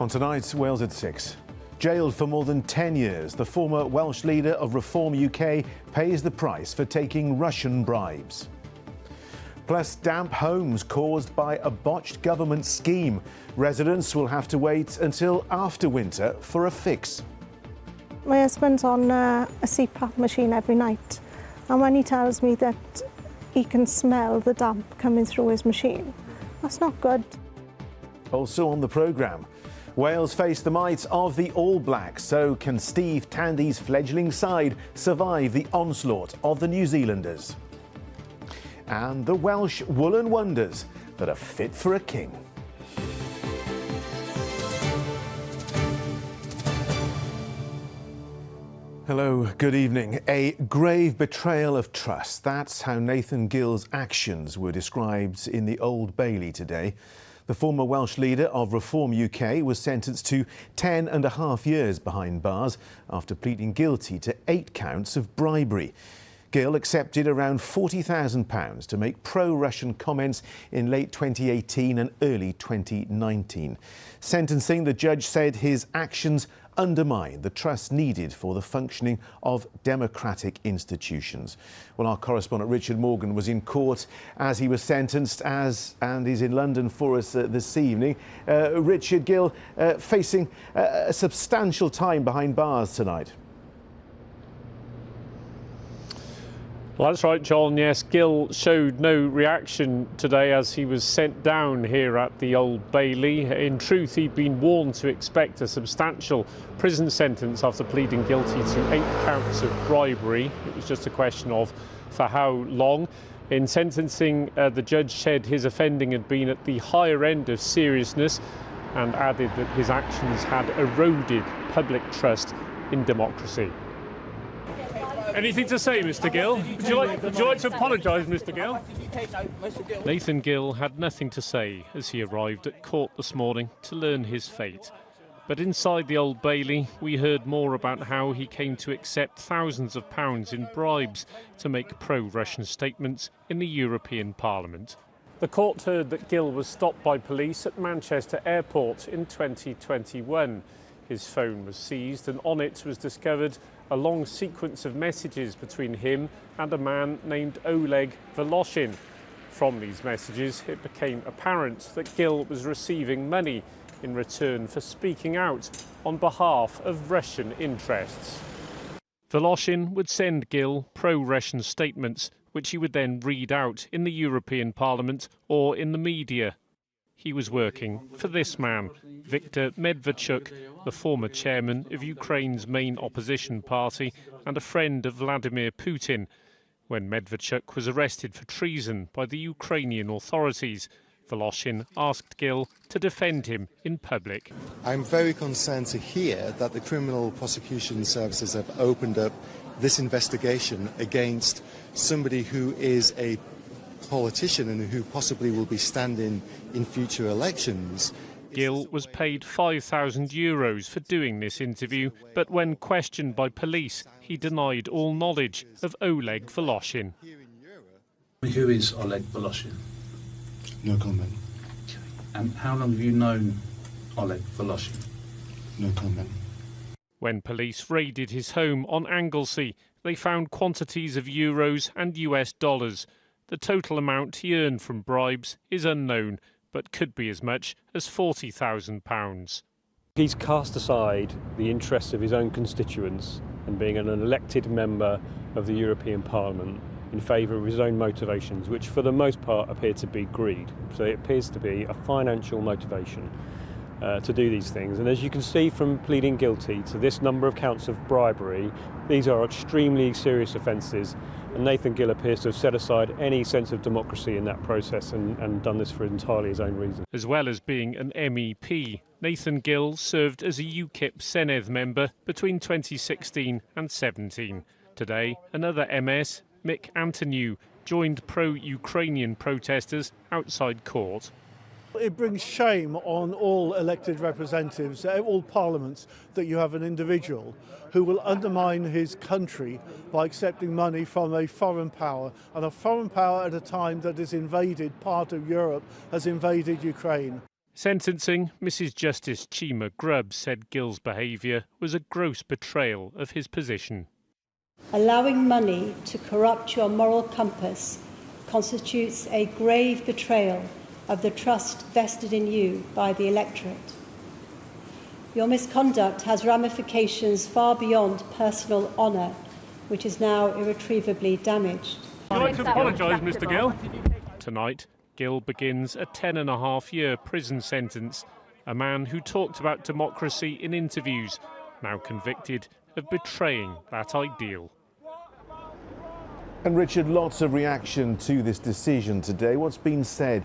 On tonight's Wales at 6. Jailed for more than 10 years, the former Welsh leader of Reform UK pays the price for taking Russian bribes. Plus, damp homes caused by a botched government scheme. Residents will have to wait until after winter for a fix. My husband's on a CPAP machine every night, and when he tells me that he can smell the damp coming through his machine, that's not good. Also on the programme, Wales face the might of the All Blacks, so can Steve Tandy's fledgling side survive the onslaught of the New Zealanders? And the Welsh woolen wonders that are fit for a king. Hello, good evening. A grave betrayal of trust. That's how Nathan Gill's actions were described in the Old Bailey today. The former Welsh leader of Reform UK was sentenced to 10.5 years behind bars after pleading guilty to 8 counts of bribery. Gill accepted around £40,000 to make pro-Russian comments in late 2018 and early 2019. Sentencing, the judge said his actions undermine the trust needed for the functioning of democratic institutions. Well, our correspondent Richard Morgan was in court as he was sentenced and is in London for us this evening. Richard, Gill facing a substantial time behind bars tonight. Well, that's right, John. Yes, Gill showed no reaction today as he was sent down here at the Old Bailey. In truth, he'd been warned to expect a substantial prison sentence after pleading guilty to 8 counts of bribery. It was just a question of for how long. In sentencing, the judge said his offending had been at the higher end of seriousness and added that his actions had eroded public trust in democracy. Anything to say, Mr. Gill? Would you like to apologise, Mr. Gill? Nathan Gill had nothing to say as he arrived at court this morning to learn his fate. But inside the Old Bailey, we heard more about how he came to accept thousands of pounds in bribes to make pro-Russian statements in the European Parliament. The court heard that Gill was stopped by police at Manchester Airport in 2021. His phone was seized and on it was discovered a long sequence of messages between him and a man named Oleg Voloshin. From these messages, it became apparent that Gill was receiving money in return for speaking out on behalf of Russian interests. Voloshin would send Gill pro-Russian statements, which he would then read out in the European Parliament or in the media. He was working for this man, Viktor Medvedchuk, the former chairman of Ukraine's main opposition party and a friend of Vladimir Putin. When Medvedchuk was arrested for treason by the Ukrainian authorities, Voloshin asked Gill to defend him in public. I'm very concerned to hear that the criminal prosecution services have opened up this investigation against somebody who is a politician and who possibly will be standing in future elections. Gill was paid €5,000 for doing this interview, but when questioned by police, he denied all knowledge of Oleg Voloshin. Who is Oleg Voloshin? No comment. And how long have you known Oleg Voloshin? No comment. When police raided his home on Anglesey, they found quantities of euros and US dollars. The total amount he earned from bribes is unknown, but could be as much as £40,000. He's cast aside the interests of his own constituents and being an elected member of the European Parliament in favour of his own motivations, which for the most part appear to be greed. So it appears to be a financial motivation to do these things. And as you can see from pleading guilty to this number of counts of bribery, these are extremely serious offences. And Nathan Gill appears to have set aside any sense of democracy in that process and done this for entirely his own reasons. As well as being an MEP, Nathan Gill served as a UKIP Senedd member between 2016 and 17. Today, another MS, Mick Antoniou, joined pro-Ukrainian protesters outside court. It brings shame on all elected representatives, all parliaments, that you have an individual who will undermine his country by accepting money from a foreign power, and a foreign power at a time that has invaded part of Europe, has invaded Ukraine. Sentencing, Mrs Justice Chima Grubb said Gill's behaviour was a gross betrayal of his position. Allowing money to corrupt your moral compass constitutes a grave betrayal of the trust vested in you by the electorate. Your misconduct has ramifications far beyond personal honour, which is now irretrievably damaged. I'd like to apologise, Mr Gill. Tonight, Gill begins a 10.5-year prison sentence. A man who talked about democracy in interviews, now convicted of betraying that ideal. And Richard, lots of reaction to this decision today. What's been said?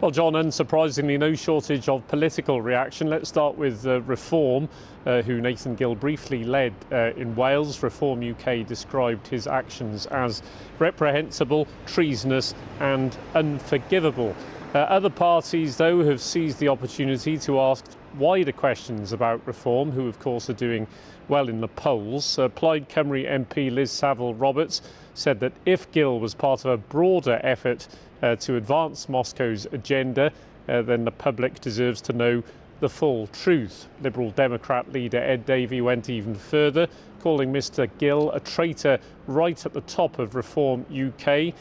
Well, John, unsurprisingly, no shortage of political reaction. Let's start with Reform, who Nathan Gill briefly led in Wales. Reform UK described his actions as reprehensible, treasonous and unforgivable. Other parties, though, have seized the opportunity to ask wider questions about Reform, who, of course, are doing well in the polls. Plaid Cymru MP Liz Saville-Roberts said that if Gill was part of a broader effort to advance Moscow's agenda, then the public deserves to know the full truth. Liberal Democrat leader Ed Davey went even further, calling Mr Gill a traitor right at the top of Reform UK,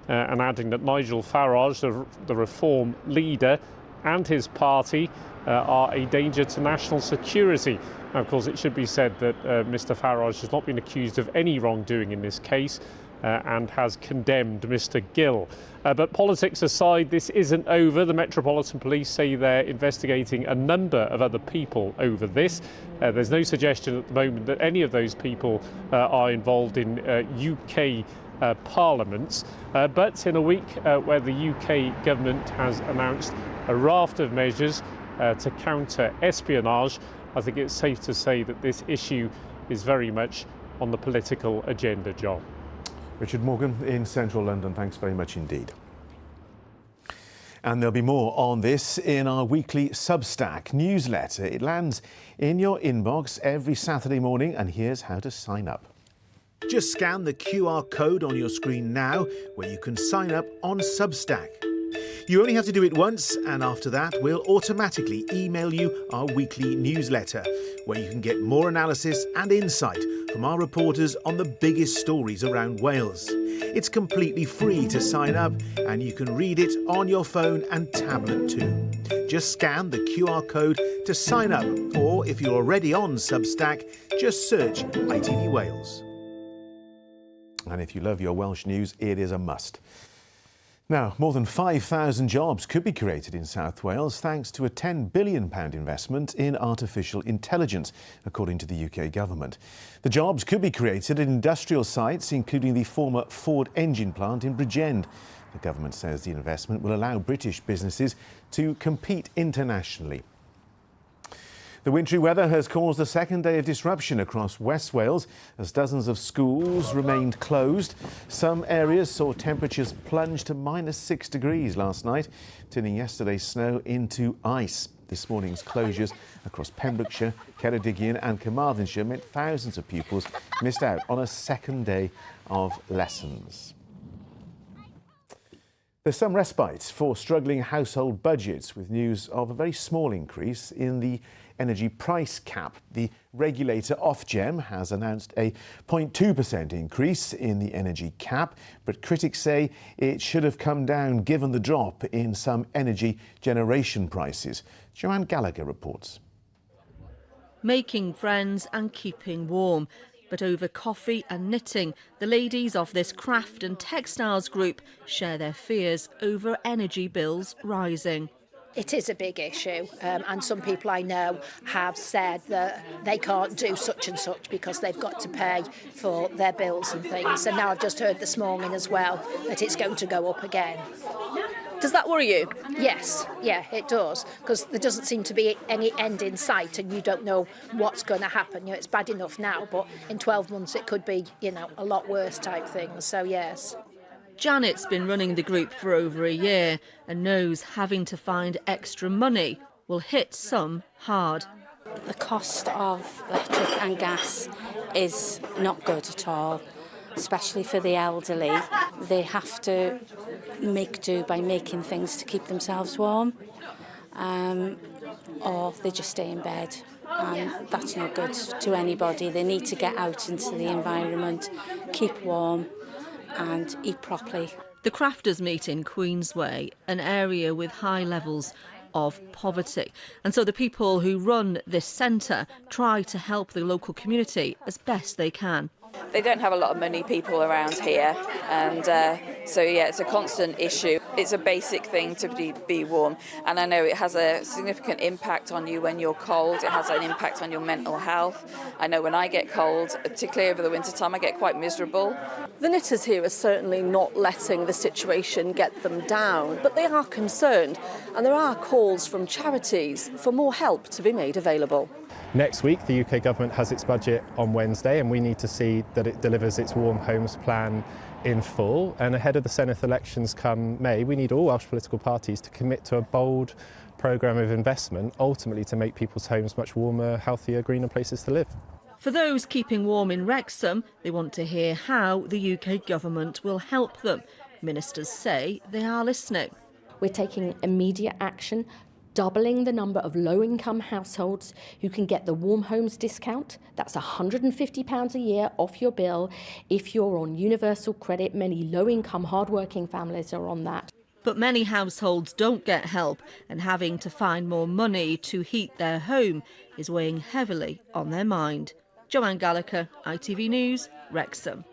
and adding that Nigel Farage, the Reform leader, and his party are a danger to national security. Now, of course, it should be said that Mr Farage has not been accused of any wrongdoing in this case and has condemned Mr Gill. But politics aside, this isn't over. The Metropolitan Police say they're investigating a number of other people over this. There's no suggestion at the moment that any of those people are involved in UK parliaments. But in a week where the UK government has announced a raft of measures to counter espionage, I think it's safe to say that this issue is very much on the political agenda, John. Richard Morgan in central London, thanks very much indeed. And there'll be more on this in our weekly Substack newsletter. It lands in your inbox every Saturday morning, and here's how to sign up. Just scan the QR code on your screen now, where you can sign up on Substack. You only have to do it once, and after that, we'll automatically email you our weekly newsletter, where you can get more analysis and insight from our reporters on the biggest stories around Wales. It's completely free to sign up, and you can read it on your phone and tablet too. Just scan the QR code to sign up, or if you're already on Substack, just search ITV Wales. And if you love your Welsh news, it is a must. Now, more than 5,000 jobs could be created in South Wales thanks to a £10 billion investment in artificial intelligence, according to the UK government. The jobs could be created at industrial sites, including the former Ford engine plant in Bridgend. The government says the investment will allow British businesses to compete internationally. The wintry weather has caused a second day of disruption across West Wales as dozens of schools remained closed. Some areas saw temperatures plunge to -6 degrees last night, turning yesterday's snow into ice. This morning's closures across Pembrokeshire, Ceredigion and Carmarthenshire meant thousands of pupils missed out on a second day of lessons. There's some respite for struggling household budgets, with news of a very small increase in the energy price cap. The regulator Ofgem has announced a 0.2% increase in the energy cap, but critics say it should have come down given the drop in some energy generation prices. Joanne Gallagher reports. Making friends and keeping warm. But over coffee and knitting, the ladies of this craft and textiles group share their fears over energy bills rising. It is a big issue, and some people I know have said that they can't do such and such because they've got to pay for their bills and things. And now I've just heard this morning as well that it's going to go up again. Does that worry you? Yes, yeah, it does, because there doesn't seem to be any end in sight and you don't know what's going to happen. You know, it's bad enough now, but in 12 months it could be, you know, a lot worse type things, so yes. Janet's been running the group for over a year and knows having to find extra money will hit some hard. The cost of electric and gas is not good at all, especially for the elderly. They have to make do by making things to keep themselves warm, or they just stay in bed. And that's not good to anybody. They need to get out into the environment, keep warm and eat properly. The crafters meet in Queensway, an area with high levels of poverty. And so the people who run this centre try to help the local community as best they can. They don't have a lot of money, people around here, and so yeah, it's a constant issue. It's a basic thing to be warm, and I know it has a significant impact on you when you're cold. It has an impact on your mental health. I know when I get cold, particularly over the winter time, I get quite miserable. The knitters here are certainly not letting the situation get them down, but they are concerned, and there are calls from charities for more help to be made available. Next week, the UK government has its budget on Wednesday, and we need to see that it delivers its Warm Homes plan in full. And ahead of the Senedd elections come May, we need all Welsh political parties to commit to a bold programme of investment, ultimately to make people's homes much warmer, healthier, greener places to live. For those keeping warm in Wrexham, they want to hear how the UK government will help them. Ministers say they are listening. We're taking immediate action, doubling the number of low-income households who can get the Warm Homes discount. That's £150 a year off your bill. If you're on universal credit, many low-income, hard-working families are on that. But many households don't get help, and having to find more money to heat their home is weighing heavily on their mind. Joanne Gallagher, ITV News, Wrexham.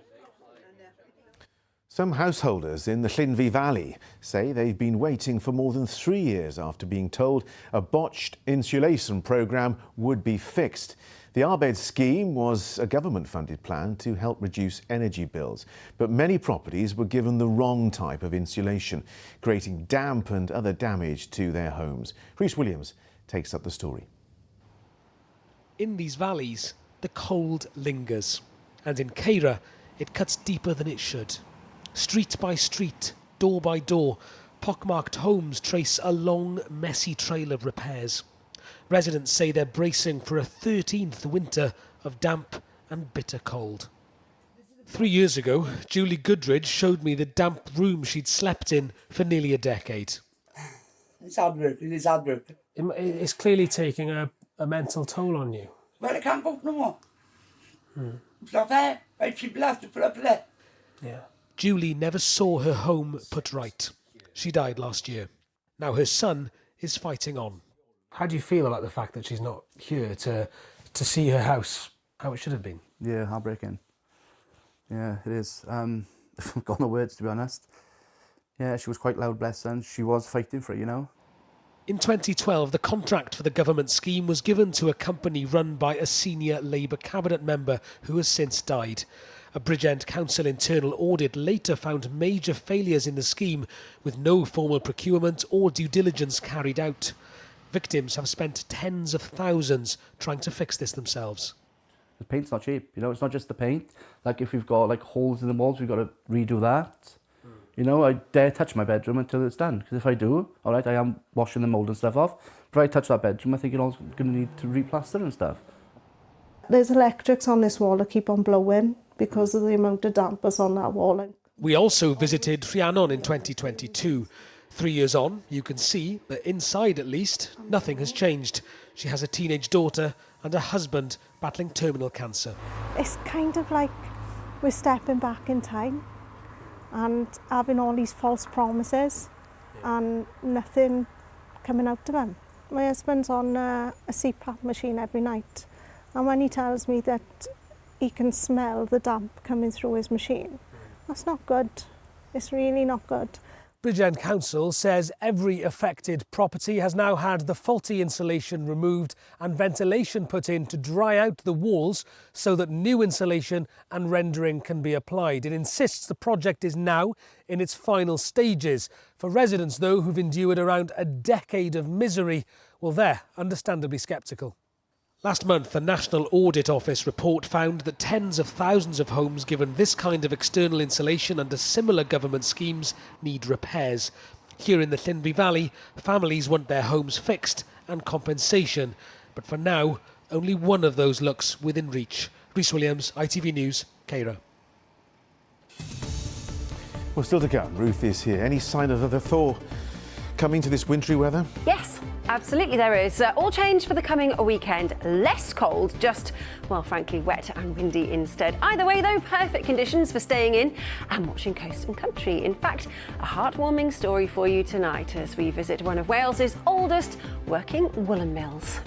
Some householders in the Llinvi Valley say they've been waiting for more than 3 years after being told a botched insulation programme would be fixed. The Arbed scheme was a government-funded plan to help reduce energy bills, but many properties were given the wrong type of insulation, creating damp and other damage to their homes. Rhys Williams takes up the story. In these valleys, the cold lingers, and in Ceira, it cuts deeper than it should. Street by street, door by door, pockmarked homes trace a long, messy trail of repairs. Residents say they're bracing for a 13th winter of damp and bitter cold. 3 years ago, Julie Goodridge showed me the damp room she'd slept in for nearly a decade. It's heartbroken, it's heartbroken. It's clearly taking a mental toll on you. Well, I can't go no more. It's not fair. People have to put up with it. Yeah. Julie never saw her home put right. She died last year. Now her son is fighting on. How do you feel about the fact that she's not here to see her house how it should have been? Yeah, heartbreaking. Yeah, it is. I've got no words, to be honest. Yeah, she was quite loud, bless her, and she was fighting for it, you know. In 2012, the contract for the government scheme was given to a company run by a senior Labour cabinet member who has since died. A Bridgend Council internal audit later found major failures in the scheme, with no formal procurement or due diligence carried out. Victims have spent tens of thousands trying to fix this themselves. The paint's not cheap, you know, it's not just the paint. Like if we've got like holes in the walls, we've got to redo that. You know, I dare touch my bedroom until it's done, because if I do, all right, I am washing the mould and stuff off, but if I touch that bedroom, I think it's all going to need to replaster and stuff. There's electrics on this wall that keep on blowing because of the amount of dampers on that wall. We also visited Rhiannon in 2022. 3 years on, you can see that inside at least, nothing has changed. She has a teenage daughter and a husband battling terminal cancer. It's kind of like we're stepping back in time and having all these false promises and nothing coming out of them. My husband's on a CPAP machine every night, and when he tells me that he can smell the damp coming through his machine, that's not good. It's really not good. Bridgend Council says every affected property has now had the faulty insulation removed and ventilation put in to dry out the walls so that new insulation and rendering can be applied. It insists the project is now in its final stages. For residents, though, who've endured around a decade of misery, well, they're understandably sceptical. Last month, the National Audit Office report found that tens of thousands of homes given this kind of external insulation under similar government schemes need repairs. Here in the Llinvi Valley, families want their homes fixed and compensation. But for now, only one of those looks within reach. Rhys Williams, ITV News, Ceira. Well, still to come, Ruth is here. Any sign of the thaw coming to this wintry weather? Yes, absolutely there is. All change for the coming weekend. Less cold, just, well, frankly, wet and windy instead. Either way, though, perfect conditions for staying in and watching coast and country. In fact, a heartwarming story for you tonight as we visit one of Wales's oldest working woolen mills.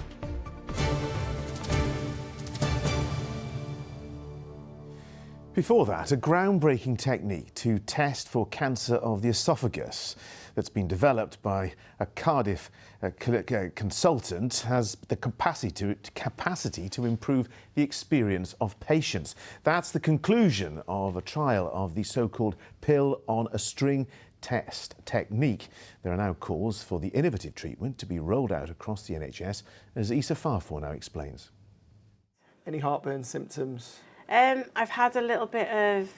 Before that, a groundbreaking technique to test for cancer of the esophagus that's been developed by a Cardiff consultant has the capacity to improve the experience of patients. That's the conclusion of a trial of the so-called pill on a string test technique. There are now calls for the innovative treatment to be rolled out across the NHS, as Issa Farfor now explains. Any heartburn symptoms? I've had a little bit of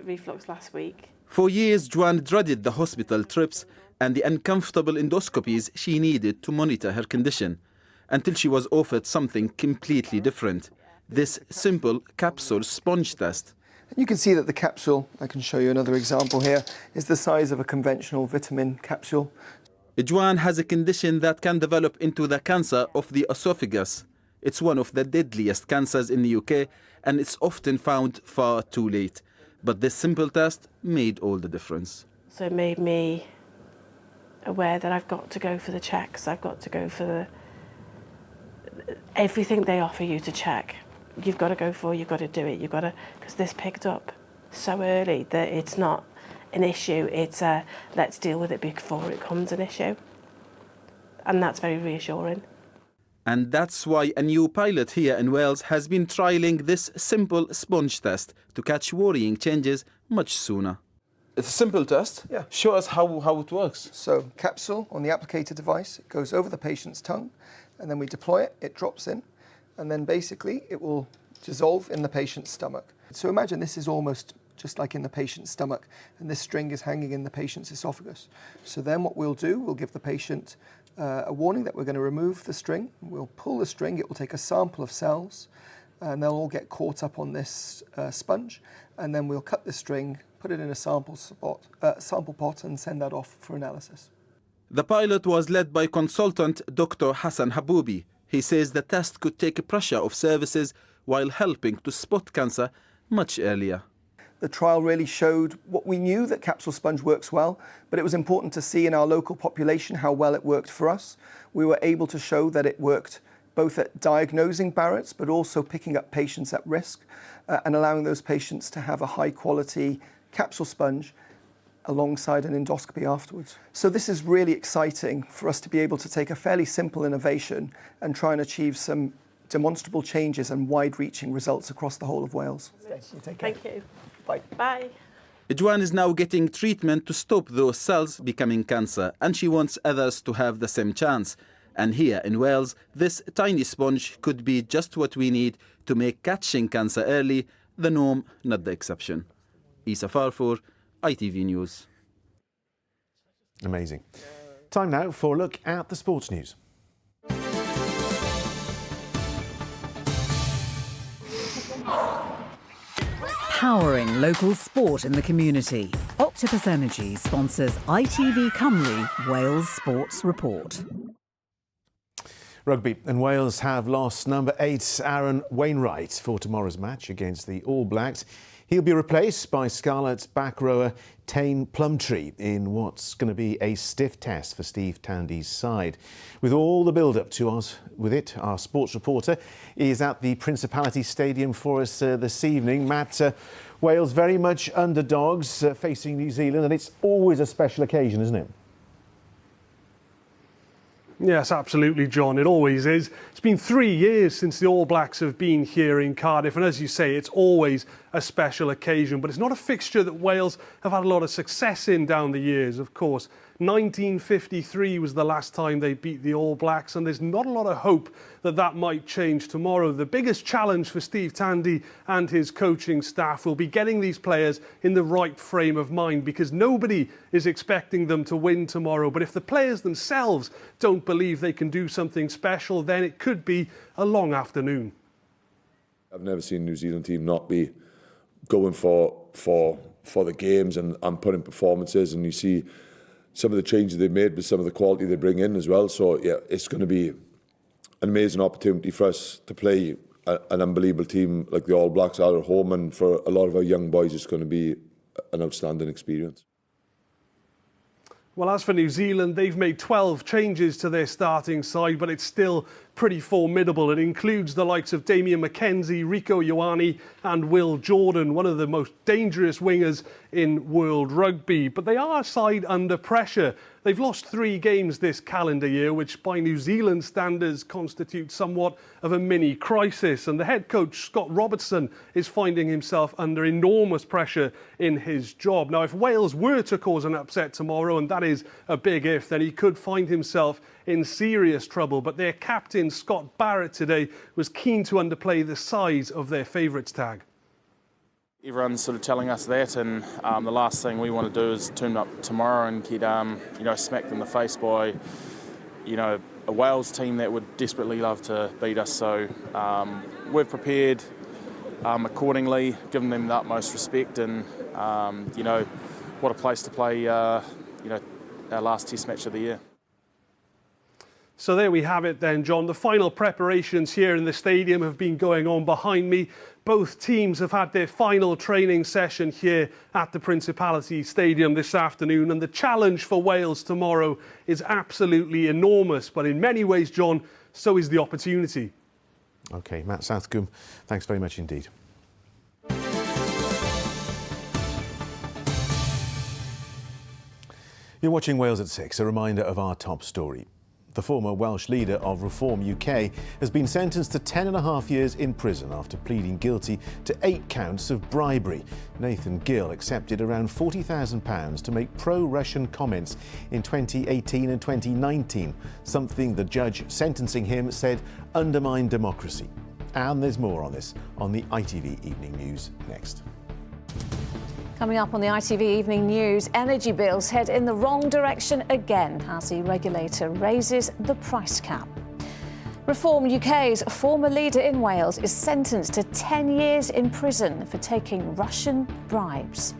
reflux last week. For years, Joanne dreaded the hospital trips and the uncomfortable endoscopies she needed to monitor her condition, until she was offered something completely different, this simple capsule sponge test. You can see that the capsule, I can show you another example here, is the size of a conventional vitamin capsule. Joanne has a condition that can develop into the cancer of the esophagus. It's one of the deadliest cancers in the UK, and it's often found far too late. But this simple test made all the difference. So it made me aware that I've got to go for the checks. I've got to go for everything they offer you to check. You've got to go for, you've got to do it. You've got to, because this picked up so early that it's not an issue. It's let's deal with it before it becomes an issue. And that's very reassuring. And that's why a new pilot here in Wales has been trialling this simple sponge test to catch worrying changes much sooner. It's a simple test. Yeah. Show us how it works. So capsule on the applicator device, it goes over the patient's tongue, and then we deploy it, it drops in, and then basically it will dissolve in the patient's stomach. So imagine this is almost just like in the patient's stomach, and this string is hanging in the patient's esophagus. So then what we'll do, we'll give the patient a warning that we're going to remove the string. We'll pull the string, it will take a sample of cells, and they'll all get caught up on this sponge, and then we'll cut the string, put it in a sample pot and send that off for analysis. The pilot was led by consultant Dr. Hassan Haboubi. He says the test could take pressure off services while helping to spot cancer much earlier. The trial really showed what we knew, that capsule sponge works well, but it was important to see in our local population how well it worked for us. We were able to show that it worked both at diagnosing Barrett's, but also picking up patients at risk and allowing those patients to have a high quality capsule sponge alongside an endoscopy afterwards. So this is really exciting for us to be able to take a fairly simple innovation and try and achieve some demonstrable changes and wide-reaching results across the whole of Wales. Thank you. Bye. Bye. Joanne is now getting treatment to stop those cells becoming cancer, and she wants others to have the same chance. And here in Wales, this tiny sponge could be just what we need to make catching cancer early the norm, not the exception. Issa Farfor, ITV News. Amazing. Time now for a look at the sports news. Powering local sport in the community. Octopus Energy sponsors ITV Cymru Wales Sports Report. Rugby, and Wales have lost number 8 Aaron Wainwright for tomorrow's match against the All Blacks. He'll be replaced by Scarlet's back rower Tane Plumtree in what's going to be a stiff test for Steve Tandy's side. With all the build-up to us with it, our sports reporter is at the Principality Stadium for us this evening. Matt, Wales very much underdogs facing New Zealand, and it's always a special occasion, isn't it? Yes, absolutely, John. It always is. It's been 3 years since the All Blacks have been here in Cardiff, and as you say, it's always a special occasion. But it's not a fixture that Wales have had a lot of success in down the years, of course. 1953 was the last time they beat the All Blacks, and there's not a lot of hope that that might change tomorrow. The biggest challenge for Steve Tandy and his coaching staff will be getting these players in the right frame of mind, because nobody is expecting them to win tomorrow. But if the players themselves don't believe they can do something special, then it could be a long afternoon. I've never seen a New Zealand team not be going for for the games and putting performances, and you see some of the changes they've made with some of the quality they bring in as well. So yeah, it's going to be an amazing opportunity for us to play an unbelievable team like the All Blacks are at home, and for a lot of our young boys it's going to be an outstanding experience. Well, as for New Zealand, they've made 12 changes to their starting side, but it's still pretty formidable. It includes the likes of Damian McKenzie, Rico Ioane and Will Jordan, one of the most dangerous wingers in world rugby. But they are a side under pressure. They've lost 3 games this calendar year, which by New Zealand standards constitutes somewhat of a mini crisis. And the head coach, Scott Robertson, is finding himself under enormous pressure in his job. Now, if Wales were to cause an upset tomorrow, and that is a big if, then he could find himself in serious trouble. But their captain, Scott Barrett, today was keen to underplay the size of their favourites tag. Everyone's sort of telling us that, and the last thing we want to do is turn up tomorrow and get, smacked in the face by, a Wales team that would desperately love to beat us. So we've prepared accordingly, given them the utmost respect, and what a place to play, our last Test match of the year. So there we have it then, John. The final preparations here in the stadium have been going on behind me. Both teams have had their final training session here at the Principality Stadium this afternoon, and the challenge for Wales tomorrow is absolutely enormous. But in many ways, John, so is the opportunity. OK, Matt Southcombe, thanks very much indeed. You're watching Wales at 6, a reminder of our top story. The former Welsh leader of Reform UK has been sentenced to 10.5 years in prison after pleading guilty to 8 counts of bribery. Nathan Gill accepted around £40,000 to make pro-Russian comments in 2018 and 2019, something the judge sentencing him said undermined democracy. And there's more on this on the ITV Evening News next. Coming up on the ITV Evening News, energy bills head in the wrong direction again as the regulator raises the price cap. Reform UK's former leader in Wales is sentenced to 10 years in prison for taking Russian bribes.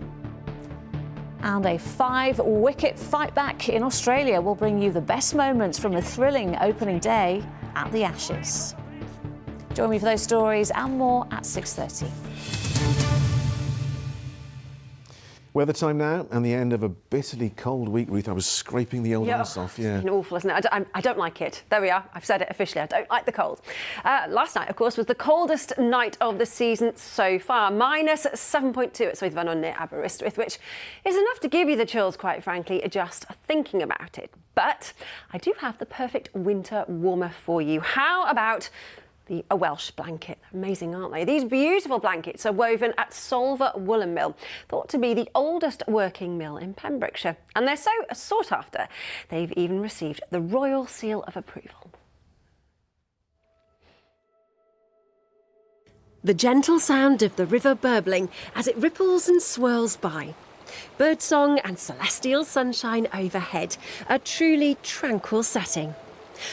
And a 5-wicket fight back in Australia will bring you the best moments from a thrilling opening day at the Ashes. Join me for those stories and more at 6:30. Weather time now and the end of a bitterly cold week. Ruth, I was scraping the old ice off. It's been awful, isn't it? I don't like it. There we are. I've said it officially. I don't like the cold. Last night, of course, was the coldest night of the season so far. -7.2 at Swyddfa near Aberystwyth, which is enough to give you the chills, quite frankly, just thinking about it. But I do have the perfect winter warmer for you. How about a Welsh blanket? Amazing, aren't they? These beautiful blankets are woven at Solva Woolen Mill, thought to be the oldest working mill in Pembrokeshire. And they're so sought after, they've even received the Royal Seal of Approval. The gentle sound of the river burbling as it ripples and swirls by. Birdsong and celestial sunshine overhead, a truly tranquil setting.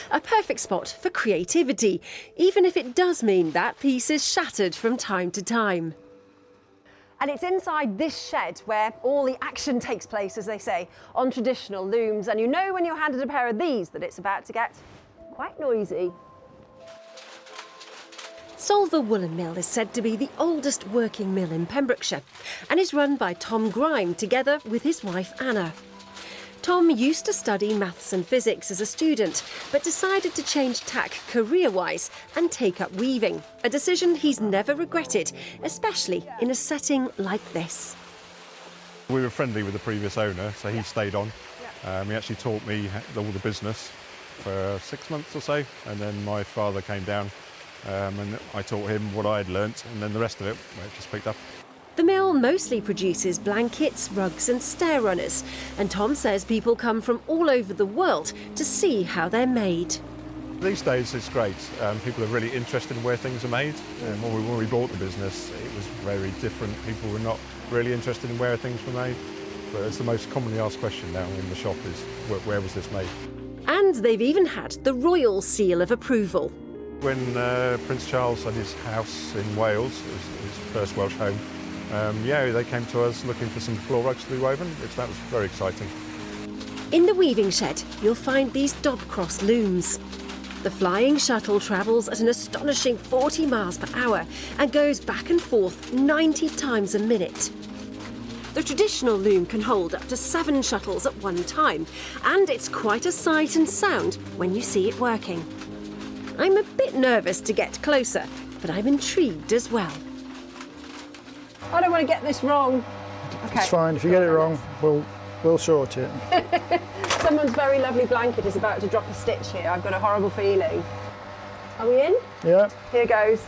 A perfect spot for creativity, even if it does mean that piece is shattered from time to time. And it's inside this shed where all the action takes place, as they say, on traditional looms. And you know when you're handed a pair of these that it's about to get quite noisy. Solva Woolen Mill is said to be the oldest working mill in Pembrokeshire and is run by Tom Grime together with his wife Anna. Tom used to study maths and physics as a student, but decided to change tack career-wise and take up weaving, a decision he's never regretted, especially in a setting like this. We were friendly with the previous owner, so he stayed on. He actually taught me all the business for 6 months or so, and then my father came down and I taught him what I had learnt, and then the rest of it just picked up. The mill mostly produces blankets, rugs and stair runners, and Tom says people come from all over the world to see how they're made. These days it's great. People are really interested in where things are made. When we bought the business, it was very different. People were not really interested in where things were made. But it's the most commonly asked question now in the shop is, where was this made? And they've even had the Royal Seal of Approval. When Prince Charles had his house in Wales, his first Welsh home, yeah, they came to us looking for some floor rugs to be woven, which that was very exciting. In the weaving shed, you'll find these Dobcross looms. The flying shuttle travels at an astonishing 40 miles per hour and goes back and forth 90 times a minute. The traditional loom can hold up to 7 shuttles at one time, and it's quite a sight and sound when you see it working. I'm a bit nervous to get closer, but I'm intrigued as well. I don't want to get this wrong. Okay. It's fine. If you get it wrong, we'll sort it. Someone's very lovely blanket is about to drop a stitch here. I've got a horrible feeling. Are we in? Yeah. Here goes.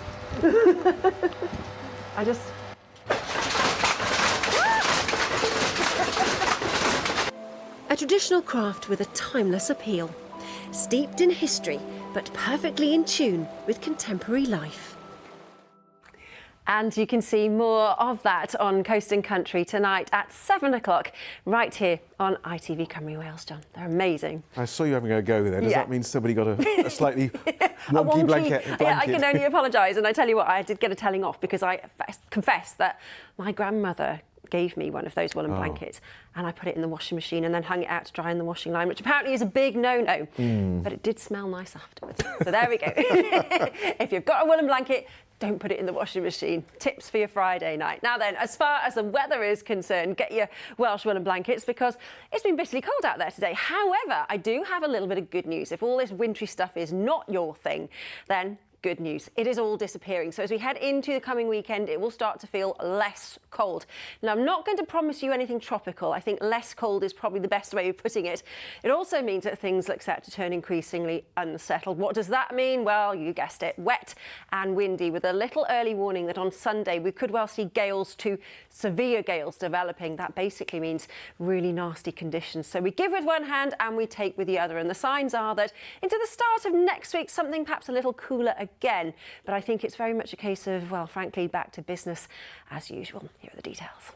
I just... A traditional craft with a timeless appeal, steeped in history, but perfectly in tune with contemporary life. And you can see more of that on Coast and Country tonight at 7 o'clock, right here on ITV Cymru Wales, John. They're amazing. I saw you having a go there. Does that mean somebody got a slightly wonky blanket? Yeah, I can only apologise. And I tell you what, I did get a telling off because I confess that my grandmother gave me one of those woolen blankets and I put it in the washing machine and then hung it out to dry in the washing line, which apparently is a big no-no. But it did smell nice afterwards. So there we go. If you've got a woolen blanket, don't put it in the washing machine. Tips for your Friday night. Now then, as far as the weather is concerned, get your Welsh woolen blankets because it's been bitterly cold out there today. However, I do have a little bit of good news. If all this wintry stuff is not your thing, then good news. It is all disappearing. So as we head into the coming weekend, it will start to feel less cold. Now, I'm not going to promise you anything tropical. I think less cold is probably the best way of putting it. It also means that things look set to turn increasingly unsettled. What does that mean? Well, you guessed it, wet and windy, with a little early warning that on Sunday we could well see gales to severe gales developing. That basically means really nasty conditions. So we give with one hand and we take with the other. And the signs are that into the start of next week, something perhaps a little cooler again. But I think it's very much a case of, well, frankly, back to business as usual. Here are the details.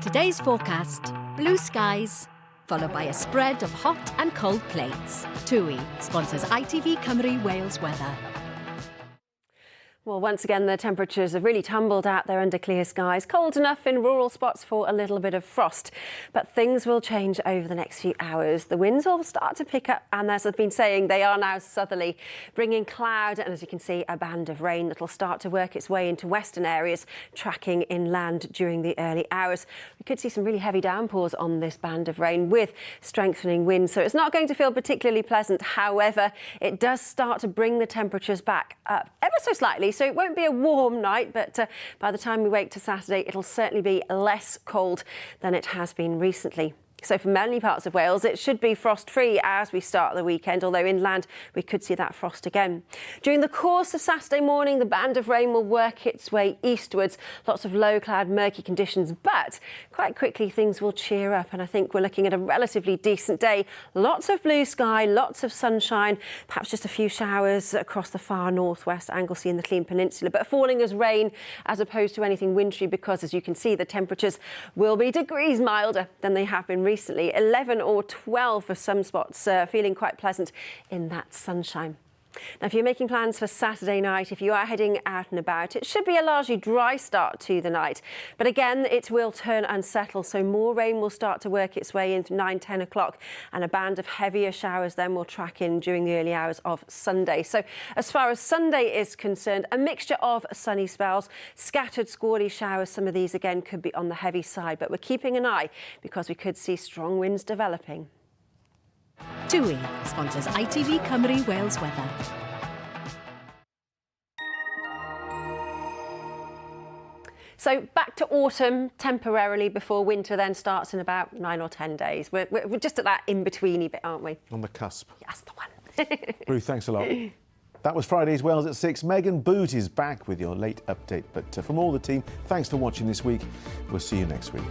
Today's forecast, blue skies, followed by a spread of hot and cold plates. TUI sponsors ITV Cymru Wales weather. Well, once again, the temperatures have really tumbled out there under clear skies. Cold enough in rural spots for a little bit of frost. But things will change over the next few hours. The winds will start to pick up, and as I've been saying, they are now southerly, bringing cloud and, as you can see, a band of rain that will start to work its way into western areas, tracking inland during the early hours. We could see some really heavy downpours on this band of rain with strengthening winds, so it's not going to feel particularly pleasant. However, it does start to bring the temperatures back up ever so slightly. So it won't be a warm night, but by the time we wake to Saturday, it'll certainly be less cold than it has been recently. So for many parts of Wales, it should be frost-free as we start the weekend, although inland we could see that frost again. During the course of Saturday morning, the band of rain will work its way eastwards. Lots of low cloud, murky conditions, but quite quickly things will cheer up, and I think we're looking at a relatively decent day. Lots of blue sky, lots of sunshine, perhaps just a few showers across the far northwest, Anglesey and the Clean Peninsula, but falling as rain as opposed to anything wintry because, as you can see, the temperatures will be degrees milder than they have been recently. 11 or 12 for some spots, feeling quite pleasant in that sunshine. Now, if you're making plans for Saturday night, if you are heading out and about, it should be a largely dry start to the night. But again, it will turn unsettled, so more rain will start to work its way into 9-10 o'clock, and a band of heavier showers then will track in during the early hours of Sunday. So as far as Sunday is concerned, a mixture of sunny spells, scattered squally showers. Some of these again could be on the heavy side, but we're keeping an eye because we could see strong winds developing. TUI sponsors ITV Cymru Wales weather. So back to autumn temporarily before winter then starts in about 9 or 10 days. We're just at that in-betweeny bit, aren't we? On the cusp. That's the one. Ruth, thanks a lot. That was Friday's Wales at 6. Megan Boot is back with your late update. But from all the team, thanks for watching this week. We'll see you next week.